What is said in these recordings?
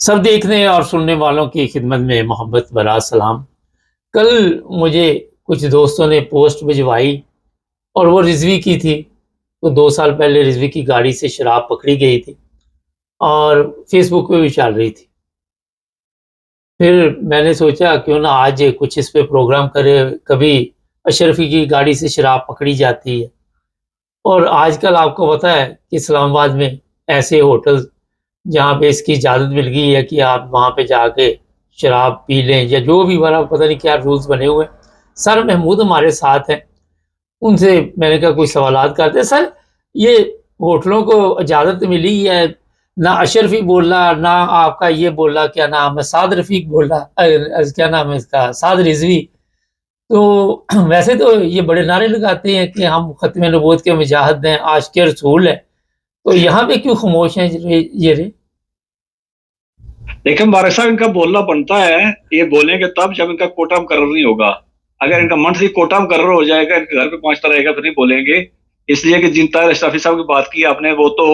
सब देखने और सुनने वालों की खिदमत में मोहब्बत भरा सलाम। कल मुझे कुछ दोस्तों ने पोस्ट भिजवाई और वो रिजवी की थी। तो 2 साल पहले रिजवी की गाड़ी से शराब पकड़ी गई थी और फेसबुक पे भी चल रही थी। फिर मैंने सोचा क्यों ना आज कुछ इस पे प्रोग्राम करें। कभी अशरफी की गाड़ी से शराब पकड़ी जाती है और आजकल आपको पता है कि इस्लामाबाद में ऐसे होटल जहाँ पे इसकी इजाज़त मिल गई है कि आप वहाँ पे जाके शराब पी लें या जो भी वाला पता नहीं क्या रूल्स बने हुए हैं। सर महमूद हमारे साथ हैं, उनसे मैंने कहा कुछ सवालात करते हैं। सर, ये होटलों को इजाज़त मिली है, ना अशरफी बोला, ना आपका ये बोला, क्या नाम है, साद रफ़ीक बोला, क्या नाम है इसका, साद रिज़वी। तो वैसे तो ये बड़े नारे लगाते हैं कि हम ख़त्म नबूवत के मुजाहिद हैं, आशिक़ रसूल हैं। तो यहाँ पे क्यों खामोश हैं ये रे? देखिए मुबारक साहब, इनका बोलना बनता है। ये बोलेंगे तब जब इनका कोटा मुकर्रर नहीं होगा। अगर इनका मंथली कोटा मुकर्रर हो जाएगा, इनके घर पे पहुंचता रहेगा, फिर नहीं बोलेंगे। इसलिए कि जिन ताहिर अशरफी साहब की बात की आपने, वो तो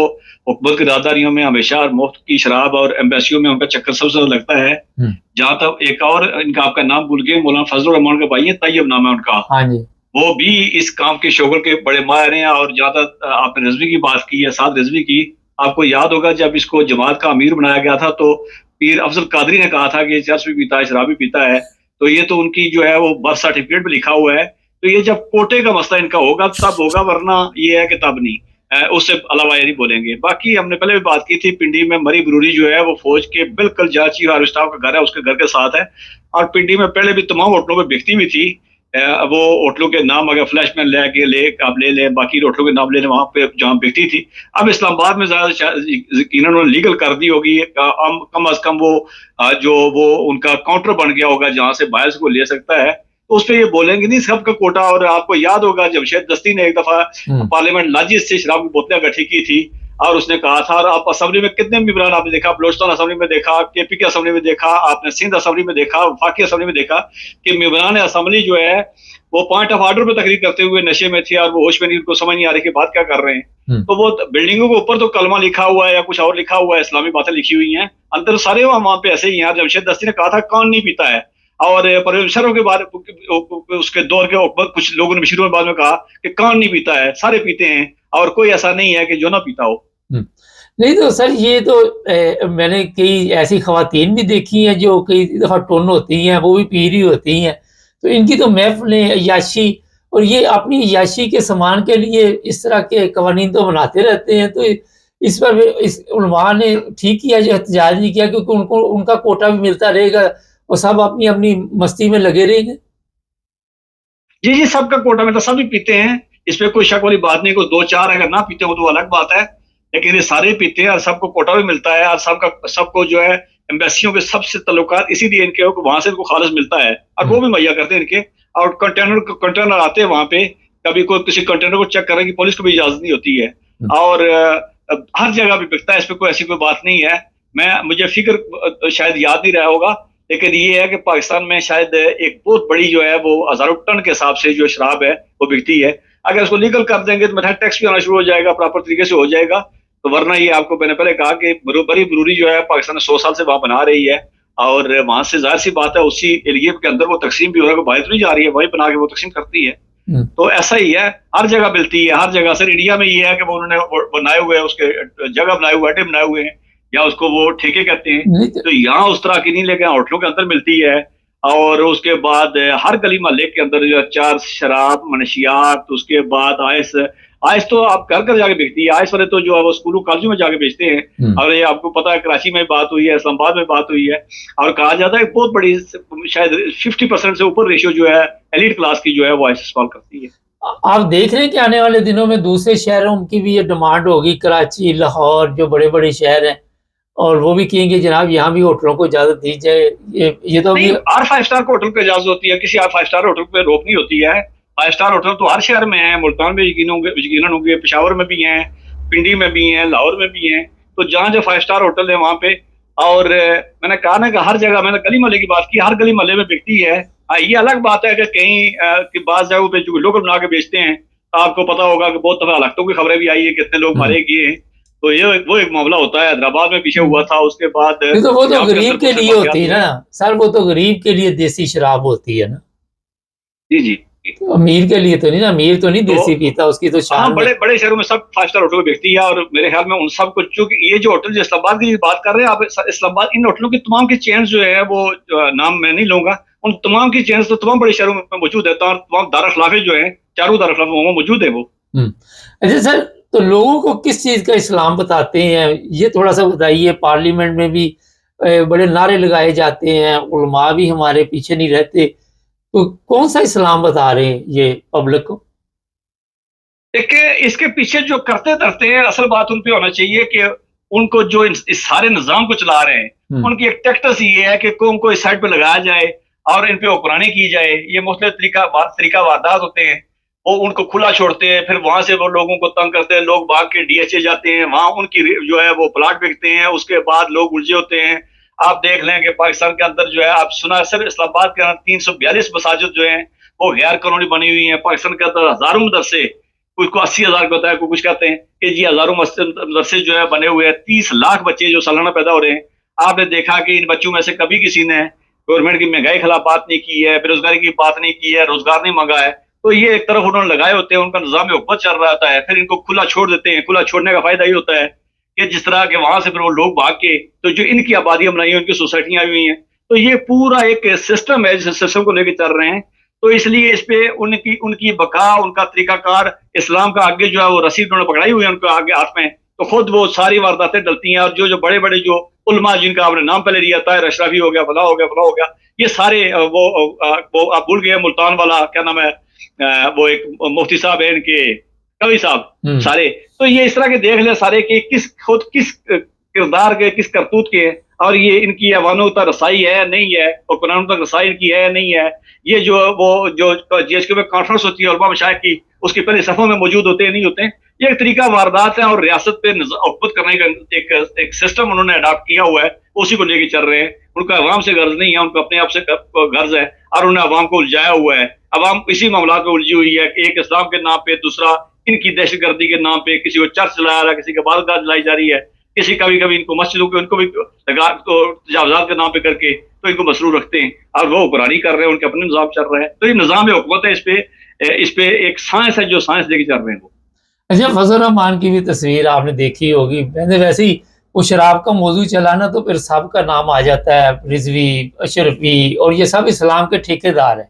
हुकूमत की राहदारियों में हमेशा और मुफ्त की शराब और एम्बेसियों में उनका चक्कर सबसे ज्यादा लगता है। जहां तक एक और इनका आपका नाम भूल गए, मौलाना फजल रहमान के भाई है, तैयब नाम है उनका। हाँ जी। वो भी इस काम के शोगर के बड़े माहिर हैं। और ज्यादा आपने रिजवी की बात की है, साद रिजवी की, आपको याद होगा जब इसको जमात का अमीर बनाया गया था तो पीर अफजल कादरी ने कहा था कि चर्च भी पीता है, शराब भी पीता है। तो ये तो उनकी जो है वो बर्थ सर्टिफिकेट में लिखा हुआ है। तो ये जब कोटे का मसला इनका होगा तब होगा, वरना ये है कि तब नहीं। उससे अलावा ये नहीं बोलेंगे। बाकी हमने पहले भी बात की थी, पिंडी में मरी बरूरी जो है वो फौज के बिल्कुल जांची और स्टाफ का घर है, उसके घर के साथ है। और पिंडी में पहले भी तमाम होटलों में बिकती भी थी। वो होटलों के नाम अगर फ्लैश में आप ले लें, बाकी होटलों के नाम ले लें, वहां पे जहाँ बिकती थी। अब इस्लामाबाद में ज्यादा यकीनन उन्होंने लीगल कर दी होगी। कम अज कम वो जो वो उनका काउंटर बन गया होगा जहां से बायर्स को ले सकता है। तो उस पर ये बोलेंगे नहीं सबका कोटा। और आपको याद होगा जब शेख दस्ती ने एक दफा पार्लियामेंट लाजिस से शराब की बोतलें इकट्ठी की थी और उसने कहा था, और आप असेंबली में कितने मेंबरान आपने देखा, बलोचिस्तान असेंबली में देखा, केपी के असेंबली में देखा, आपने सिंध असेंबली में देखा, वफाकी असेंबली में देखा कि मेंबरान असेंबली जो है वो पॉइंट ऑफ ऑर्डर पे तकरीर करते हुए नशे में थे और वो होश में नहीं, उनको समझ नहीं आ रही कि बात क्या कर रहे हैं। तो वो बिल्डिंगों के ऊपर तो कलमा लिखा हुआ है या कुछ और लिखा हुआ है, इस्लामी बातें लिखी हुई हैं, अंदर सारे वहां पे ऐसे ही हैं। जमशेद दस्ती ने कहा था कौन नहीं पीता है, और परवेशरों के बारे उसके दौर के कुछ लोगों ने मिशरों में बाद में कहा कि कौन नहीं पीता है, सारे पीते हैं और कोई ऐसा नहीं है कि जो ना पीता हो। नहीं तो सर, ये तो मैंने कई ऐसी खवातीन भी देखी हैं जो कई दफ़ा टुन होती हैं, वो भी पी रही होती हैं। तो इनकी तो महफ़िलें अय्याशी, और ये अपनी अय्याशी के सामान के लिए इस तरह के कवानीन तो बनाते रहते हैं। तो इस पर इस उलमा ने ठीक किया जो एहतजाज नहीं किया, क्योंकि उनको उनका कोटा भी मिलता रहेगा और सब अपनी अपनी मस्ती में लगे रहेंगे। जी जी, सबका कोटा मिलता, सभी पीते हैं, इसमें कोई शक वाली बात नहीं। कोई दो चार अगर ना पीते हो तो अलग बात है, लेकिन ये सारे पीते हैं और सबको कोटा भी मिलता है। और सबको जो है एम्बेसियों के सबसे ताल्लुकात इसीलिए इनके हो कि वहां से इनको खालिस मिलता है और वो भी मुहैया करते हैं इनके। और कंटेनर आते हैं वहां पे, कभी कोई किसी कंटेनर को चेक करने की पुलिस को भी इजाजत नहीं होती है। और हर जगह भी बिकता है, इसमें कोई ऐसी कोई बात नहीं है। मुझे फिक्र शायद याद नहीं रहा होगा, लेकिन ये है कि पाकिस्तान में शायद एक बहुत बड़ी जो है वो हजारों टन के हिसाब से जो शराब है वो बिकती है। अगर इसको लीगल कर देंगे तो मेरा टैक्स भी आना शुरू हो जाएगा, प्रॉपर तरीके से हो जाएगा। तो वरना ये आपको मैंने पहले कहा कि बड़ी बरूरी जो है पाकिस्तान 100 साल से वहां बना रही है, और वहां से जाहिर सी बात है उसी एरिया के अंदर वो तकसीम भी हो रहा है, बाहर तो नहीं जा रही है, वही बना के वो तकसीम करती है। तो ऐसा ही है, हर जगह मिलती है, हर जगह। सर इंडिया में ये है कि वो उन्होंने बनाए हुए उसके जगह बनाए हुए, अड्डे बनाए हुए हैं, या उसको वो ठेके कहते हैं। तो यहाँ उस तरह की नहीं, लेकिन होटलों के अंदर मिलती है। और उसके बाद हर गली मोहल्ले के अंदर जो चार शराब मनशियात, उसके बाद आइस आइस तो आप घर घर जाके बेचती है। आइस वाले तो जो है वो स्कूलों कॉलेजों में जाके बेचते हैं। और ये आपको पता है कराची में बात हुई है, इस्लामाबाद में बात हुई है, और कहा जाता है बहुत बड़ी शायद 50% से ऊपर रेशियो जो है एलीट क्लास की जो है वो आइस इस्तेमाल करती है। आप देख रहे हैं कि आने वाले दिनों में दूसरे शहरों की भी ये डिमांड होगी, कराची, लाहौर, जो बड़े बड़े शहर हैं, और वो भी कहेंगे जनाब यहाँ भी होटलों को इजाजत दी जाए। ये तो नहीं, हर 5 स्टार होटल को इजाजत होती है, किसी 5 स्टार होटल पे रोक नहीं होती है। 5 स्टार होटल तो हर शहर में है, मुल्तान में यकीनन होंगे, पेशावर में भी हैं, पिंडी में भी हैं, लाहौर में भी हैं। तो जहाँ जो 5 स्टार होटल है वहां पे, और मैंने कहा ना कि हर जगह, मैंने गली मोहल्ले की बात की, हर गली मोहल्ले में बिकती है। ये अलग बात है कि कहीं कि बाज़ जगहों पे जो लोग बना के बेचते हैं, आपको पता होगा कि बहुत दफा हलाकतों की खबरें भी आई है, कितने लोग मारे गए हैं। तो ये वो एक मामला होता है, हैदराबाद में पीछे हुआ था, उसके बाद नहीं तो वो तो पंजाब के गरीब अंदर के कुछ लिए वाकयात होती है हुए। ना सर, वो तो गरीब के लिए देसी शराब होती है ना, जी जी। तो अमीर के लिए तो नहीं ना, अमीर तो नहीं देसी तो पीता, उसकी तो हाँ, शान में। बड़े बड़े शहरों में सब 5 स्टार होटल में बिकती है, और मेरे ख्याल में उन सब को, चूंकि ये जो होटल जो इस्लामाबाद की बात कर रहे हैं आप, इस्लामाबाद, इन होटलों की तमाम की चेन्स जो है वो नाम मैं नहीं लूंगा, उन तमाम की चेन्स तो तमाम बड़े शहरों में मौजूद है, और तमाम दारुल जो है, चारों दारुल वहाँ मौजूद है वो। अच्छा सर, तो लोगों को किस चीज का इस्लाम बताते हैं, ये थोड़ा सा बताइए। पार्लियामेंट में भी बड़े नारे लगाए जाते हैं, उलमा भी हमारे पीछे नहीं रहते, तो कौन सा इस्लाम बता रहे हैं ये पब्लिक को? देखिए, इसके पीछे जो करते धरते हैं, असल बात उन पे होना चाहिए कि उनको जो इस सारे निजाम को चला रहे हैं, उनकी एक टैक्टिस ये है कि कौम को इस साइड पे लगाया जाए और इन पे हुक्मरानी की जाए। ये मुख्तलिफ तरीका वारदात होते हैं, वो उनको खुला छोड़ते हैं, फिर वहां से वो लोगों को तंग करते हैं, लोग भाग के डीएचए जाते हैं, वहां उनकी जो है वो प्लाट बिकते हैं, उसके बाद लोग उलझे होते हैं। आप देख लें कि पाकिस्तान के अंदर जो है, आप सुना सिर्फ इस्लामाबाद के अंदर 342 मसाजिद जो है वो गैर कानूनी बनी हुई है। पाकिस्तान के अंदर हजारों मदरसे, कुछ को 80,000 बताया, को कुछ कहते हैं कि जी हजारों मदरसे जो है बने हुए हैं, 30 लाख बच्चे जो सालाना पैदा हो रहे हैं। आपने देखा कि इन बच्चों में से कभी किसी ने गवर्नमेंट की महंगाई खिलाफ बात नहीं की है, बेरोजगारी की बात नहीं की है, रोजगार नहीं मांगा है। तो ये एक तरफ उन्होंने लगाए होते हैं, उनका निजाम हुकूमत चल रहा होता है, फिर इनको खुला छोड़ देते हैं। खुला छोड़ने का फायदा ये होता है कि जिस तरह के वहां से फिर वो लोग भाग के, तो जो इनकी आबादियां बनाई है, उनकी सोसाइटियां आई हुई हैं, तो ये पूरा एक सिस्टम है, जिस सिस्टम को लेकर चल रहे हैं। तो इसलिए इस पे उनकी उनकी बका, उनका तरीकाकार, इस्लाम का आगे जो है वो रस्सी उन्होंने पकड़ाई हुई है उनके आगे हाथ में, तो खुद वो सारी वारदातें डलती हैं। और जो जो बड़े बड़े जो उलमा, जिनका आपने नाम पहले लिया, ताहिर अशरफी हो गया, फला हो गया, फला हो गया, ये सारे वो आप भूल गए, मुल्तान वाला क्या नाम है, वो एक मुफ्ती साहब है इनके, कवि साहब, सारे। तो ये इस तरह के देख ले सारे कि किस किरदार के, किस करतूत के हैं, और ये इनकी अवानों तक रसाई है नहीं है, और कुरान तक रसाई इनकी है नहीं है। ये जो वो जो जीएचक्यू में कॉन्फ्रेंस होती है उलमा मशाइख की, उसकी पहले सफों में मौजूद होते हैं नहीं होते हैं, ये एक तरीका वारदात है, और रियासत पे हुकूमत करने का एक सिस्टम उन्होंने अडॉप्ट किया हुआ है, उसी को लेके चल रहे हैं। उनका अवाम से गर्ज नहीं है, उनको अपने आप से गर्ज है, और उन्हें अवाम को उलझाया हुआ है। अवाम इसी मामला में उलझी हुई है कि एक इस्लाम के नाम पे, दूसरा इनकी दहशतगर्दी के नाम पे, किसी को चर्च चलाया रहा है, किसी के इबादतगाह जलाई जा रही है, किसी कभी कभी इनको मस्जिदों के, उनको भी लगा तो तजावजात के नाम पे करके तो इनको मसरूफ रखते हैं, और वो हुक्मरानी कर रहे हैं, उनके अपने निजाम चल रहे हैं। तो ये निजाम हुकूमत है, इस पे एक साइंस है जो साइंस लेके चल रहे हैं वो। अच्छा, फजल रहमान की भी तस्वीर आपने देखी होगी, मैंने वैसे ही वो शराब का मौजू चला ना, तो फिर सबका नाम आ जाता है, रिजवी, अशरफी, और ये सब इस्लाम के ठेकेदार हैं,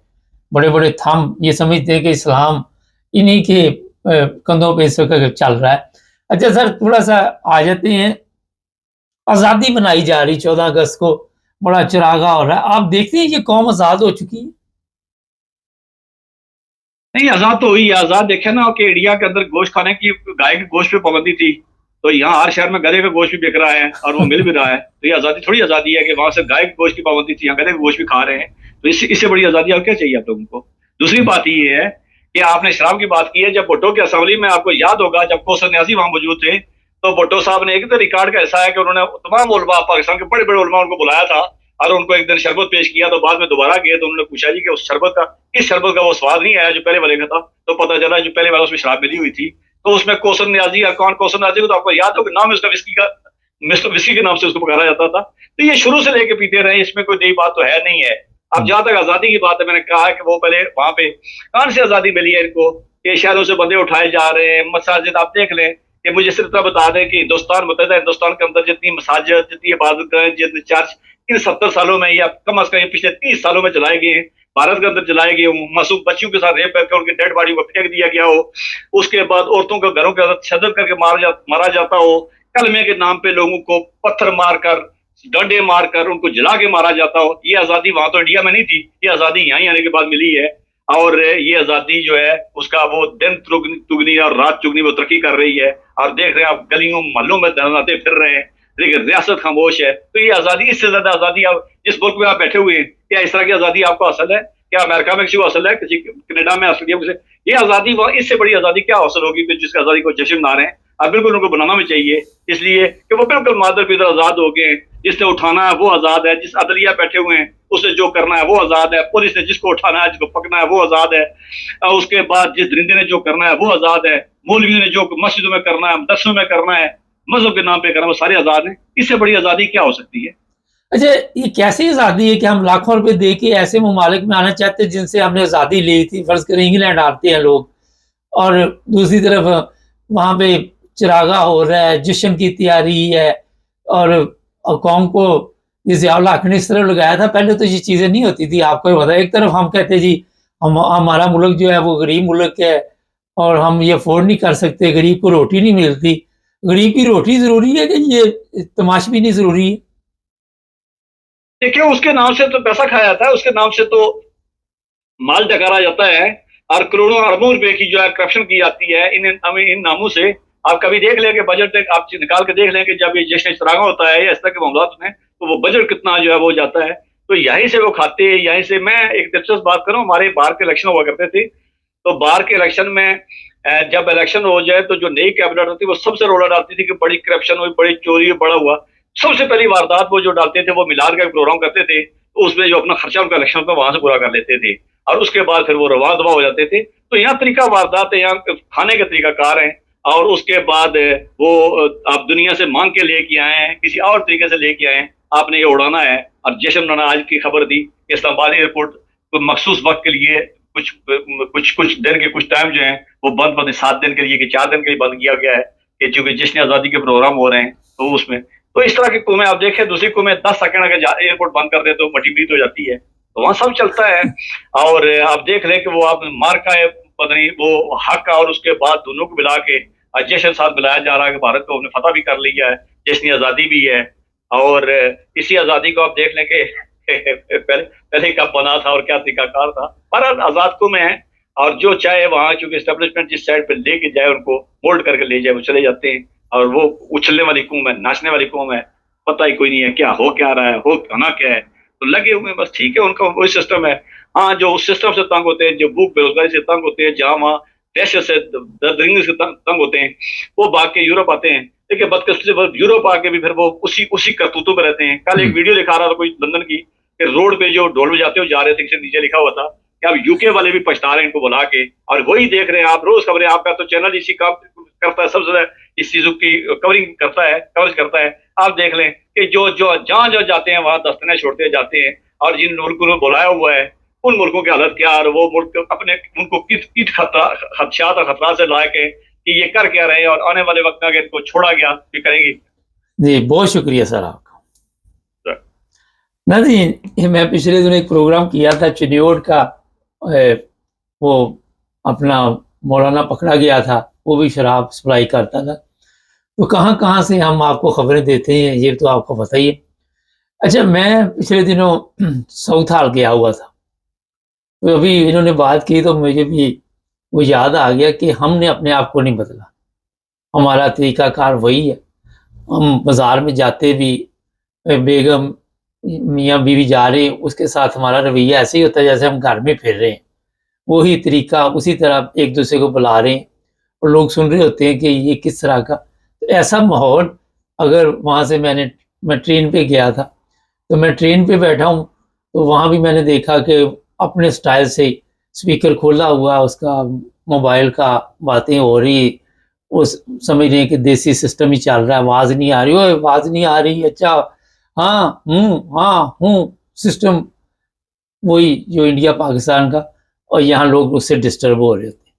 बड़े बड़े थम, ये समझते हैं कि इस्लाम इन्हीं के कंधों पे इस वक्त चल रहा है। अच्छा सर, थोड़ा सा आ जाते हैं, आज़ादी बनाई जा रही 14 अगस्त को, बड़ा चरागा हो रहा है, आप देखते हैं ये कौम आज़ाद हो चुकी है? नहीं, आजाद तो हुई है। आजाद देखे ना कि इंडिया के अंदर गोश्त खाने की, गाय के गोश्त पे पाबंदी थी, तो यहाँ हर शहर में गधे का गोश्त भी बिक रहा है और वो मिल भी रहा है। तो ये आजादी थोड़ी आजादी है कि वहां से गाय के गोश्त की पाबंदी थी, यहाँ गधे का गोश्त भी खा रहे हैं। तो इससे बड़ी आजादी और क्या चाहिए आप लोगों को? दूसरी बात ये है कि आपने शराब की बात की है, जब भुट्टो की असम्बली में, आपको याद होगा जब कौसर न्याजी वहां मौजूद थे, तो भुट्टो साहब ने एक तो रिकॉर्ड का ऐसा है कि उन्होंने तमाम उलमा, पाकिस्तान के बड़े बड़े उलमा उनको बुलाया था, और उनको एक दिन शरबत पेश किया, तो बाद में दोबारा गए तो उन्होंने पूछा जी कि उस शरबत का, इस शरबत का वो स्वाद नहीं आया जो पहले वाले का था। तो पता चला जो पहले वाला उसमें शराब मिली हुई थी। तो उसमें कौसर न्याजी, कौन कौसर न्याजी को तो आपको याद हो कि नाम उसका विस्की का, मिस्टर विस्की के नाम से उसको पुकारा जाता था। तो ये शुरू से लेके पीते रहे, इसमें कोई नई बात तो है नहीं है। अब जहां तक आजादी की बात है, मैंने कहा कि वो पहले वहां पे कहां से आजादी मिली है इनको, ये शहरों से बंदे उठाए जा रहे हैं। मसाजिद आप देख लें कि मुझे सिर्फ इतना बता दें कि हिंदुस्तान के अंदर जितनी मसाजिद, जितनी इबादतगाहें, जितने चर्च इन 70 सालों में या कम अज कम पिछले 30 सालों में चलाए गए हैं, भारत के अंदर चलाए गए हों, मासूम बच्चियों के साथ रेप करके उनकी डेड बॉडी को फेंक दिया गया हो, उसके बाद औरतों को घरों के अंदर तशद्दुद करके मारा जाता हो, कलमे के नाम पे लोगों को पत्थर मारकर, डंडे मारकर उनको जला के मारा जाता हो। ये आजादी वहां तो इंडिया में नहीं थी, ये आजादी यहाँ आने के बाद मिली है। और ये आजादी जो है उसका वो दिन तुगनी और रात चुगनी वो तरक्की कर रही है। और देख रहे हैं आप गलियों मोहल्लों में धरनाते फिर रहे हैं, लेकिन रियासत खामोश है। तो ये आजादी, इससे ज्यादा आजादी आप जिस मुल्क में आप बैठे हुए हैं, क्या इस तरह की आजादी आपको हासिल है? क्या अमेरिका में किसी को हासिल है, किसी कनाडा में, ऑस्ट्रेलिया में? ये आजादी, इससे बड़ी आजादी क्या हासिल होगी कि जिसकी आजादी को जश्न मना रहे हैं? अब बिल्कुल उनको बनाना भी चाहिए, इसलिए कि वो बिल्कुल मादर पितर आजाद हो गए। जिसने उठाना है वो आजाद है, जिस अदलिया बैठे हुए हैं उसने जो करना है वो आजाद है, पुलिस ने जिसको उठाना है, जिसको पकड़ना है वो आजाद है, और उसके बाद जिस दरिंदे ने जो करना है वो आजाद है, मौलवियों ने जो मस्जिदों में करना है, मदरसों में करना है मजहब के नाम पे करना, वो सारे आज़ाद हैं। इससे बड़ी आज़ादी क्या हो सकती है? अच्छा, ये कैसी आज़ादी है कि हम लाखों रुपए दे के ऐसे ममालिक में आना चाहते हैं जिनसे हमने आज़ादी ली थी। फ़र्ज़ करें इंग्लैंड आते हैं लोग, और दूसरी तरफ वहाँ पे चरागा हो रहा है, जश्न की तैयारी है, और कौम को ये ज़ियाउल हक ने इस तरह लगाया था। पहले तो ये चीज़ें नहीं होती थी, आपको ही पता है। एक तरफ हम कहते जी हमारा मुल्क जो है वो गरीब मुल्क है और हम ये अफ़ोर्ड नहीं कर सकते, गरीब को रोटी नहीं मिलती। गरीब की रोटी ज़रूरी है कि ये तमाशबीनी ज़रूरी है? देखिए, उसके नाम से तो पैसा खाया जाता है, उसके नाम से तो माल डकारा जाता है, और करोड़ों अरबों रुपए की जो है करप्शन की जाती है इन नामों से। आप कभी देख लें कि बजट आप निकाल के देख लें कि जब ये जश्न इश्तराका होता है या इस तरह के मामलात में, तो वो बजट कितना जो है वो जाता है। तो यहीं से वो खाते हैं, यहीं से। मैं एक दिलचस्प बात करूं, हमारे बाहर के इलेक्शन हुआ करते थे, तो बाहर के इलेक्शन में जब इलेक्शन हो जाए तो जो नई कैबिनेट होती है वो सबसे रोड़ा डालती थी कि बड़ी करप्शन हुई, बड़ी चोरी हुई, बड़ा हुआ। सबसे पहली वारदात वो जो डालते थे, वो मिलाद का एक प्रोग्राम करते थे, तो उसमें जो अपना खर्चा उनका इलेक्शन का वहां से पूरा कर लेते थे, और उसके बाद फिर वो रवा दवा हो जाते थे। तो यहाँ तरीका वारदात है, यहाँ खाने के तरीकाकार हैं, और उसके बाद वो आप दुनिया से मांग के लेके आए हैं, किसी और तरीके से लेके आए हैं, आपने ये उड़ाना है। और जश्न मनाना, आज की खबर दी, इस्लामाबाद एयरपोर्ट को मखसूस वक्त के लिए कुछ दिन के कुछ टाइम जो है वो बंद 7 दिन के लिए कि 4 दिन के लिए बंद किया गया है, कि चूंकि जश्न आज़ादी के प्रोग्राम हो रहे हैं, तो उसमें तो इस तरह की कौमें आप देखें, दूसरी कौमें 10 सेकंड अगर एयरपोर्ट बंद कर दे तो मटीबीत हो जाती है, तो वहां सब चलता है। और आप देख लें कि वो आप मार का है, पता नहीं वो हक, और उसके बाद दोनों को मिला के जश्न साथ मिलाया जा रहा है कि भारत को हमने फतह भी कर लिया है, जश्न आज़ादी भी है। और इसी आज़ादी को आप देख लें कि पहले कब बना था और क्या तरीकाकार था। पर आज़ाद कौमें है, और जो चाहे वहां, चूंकि एस्टेब्लिशमेंट जिस साइड पे लेके जाए उनको मोल्ड करके ले जाए, वो चले जाते हैं। और वो उछलने वाली कौम है, नाचने वाली कौम है, पता ही कोई नहीं है क्या हो, क्या रहा है, हो होना क्या है, तो लगे हुए बस। ठीक है, उनका वही सिस्टम है। हाँ, जो उस सिस्टम से तंग होते हैं, जो भूख बेरोजगारी से तंग होते हैं, जहाँ वहाँ दहशत से दरिंदगी से तंग होते हैं, वो भाग के यूरोप आते हैं। देखिए, बदकिस्मती यूरोप आके भी फिर वो उसी करतूतों पे रहते हैं। कल एक वीडियो दिखा रहा था कोई लंदन की, कि रोड पे जो ढोल बजाते हुए जा रहे थे, नीचे लिखा हुआ था कि अब यूके वाले भी पछता रहे हैं इनको बुला के। और वही देख रहे हैं आप, रोज खबरें, आपका तो चैनल इसी काम करता है, सबसे ज्यादा इस चीजों की कवरिंग करता है, कवरेज करता है। आप देख लें कि जो जो जहां जो जाते हैं वहां दस्तने छोड़ते जाते हैं, और जिन मुल्कों ने बुलाया हुआ है उन मुल्कों की हालत क्या, और वो मुल्क अपने उनको किस खदशात और खतरा से लाए के कि ये कर क्या रहे हैं, और आने वाले वक्त में अगर इनको छोड़ा गया भी करेंगे। जी, बहुत शुक्रिया सर आपका। ना जी, मैं पिछले दिनों एक प्रोग्राम किया था चिन्योट का, वो अपना मौलाना पकड़ा गया था, वो भी शराब सप्लाई करता था। तो कहाँ कहाँ से हम आपको खबरें देते हैं, ये तो आपको पता ही है। अच्छा, मैं पिछले दिनों साउथ हाल गया हुआ था, तो अभी इन्होंने बात की तो मुझे भी वो याद आ गया कि हमने अपने आप को नहीं बदला, हमारा तरीकाकार वही है। हम बाज़ार में जाते भी, बेगम मियाँ बीवी जा रहे हैं, उसके साथ हमारा रवैया ऐसे ही होता है जैसे हम घर में फिर रहे हैं। वही तरीका, उसी तरह एक दूसरे को बुला रहे हैं, और लोग सुन रहे होते हैं कि ये किस तरह का। तो ऐसा माहौल, अगर वहाँ से मैं ट्रेन पे गया था, तो मैं ट्रेन पे बैठा हूँ, तो वहाँ भी मैंने देखा कि अपने स्टाइल से स्पीकर खोला हुआ, उसका मोबाइल का बातें हो रही, उस समझ रहे हैं कि देसी सिस्टम ही चल रहा है, आवाज़ नहीं आ रही, ओए आवाज़ नहीं आ रही, अच्छा हाँ हूँ सिस्टम वही जो इंडिया पाकिस्तान का, और यहाँ लोग उससे डिस्टर्ब हो रहे होते हैं।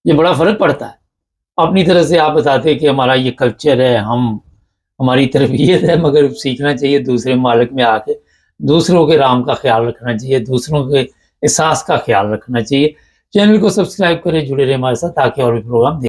ये बड़ा फ़र्क पड़ता है। अपनी तरह से आप बताते हैं कि हमारा ये कल्चर है, हमारी तरबियत है, मगर सीखना चाहिए दूसरे मालिक में आके, दूसरों के राम का ख्याल रखना चाहिए, दूसरों के एहसास का ख्याल रखना चाहिए। चैनल को सब्सक्राइब करें, जुड़े रहे हमारे साथ, ताकि और भी प्रोग्राम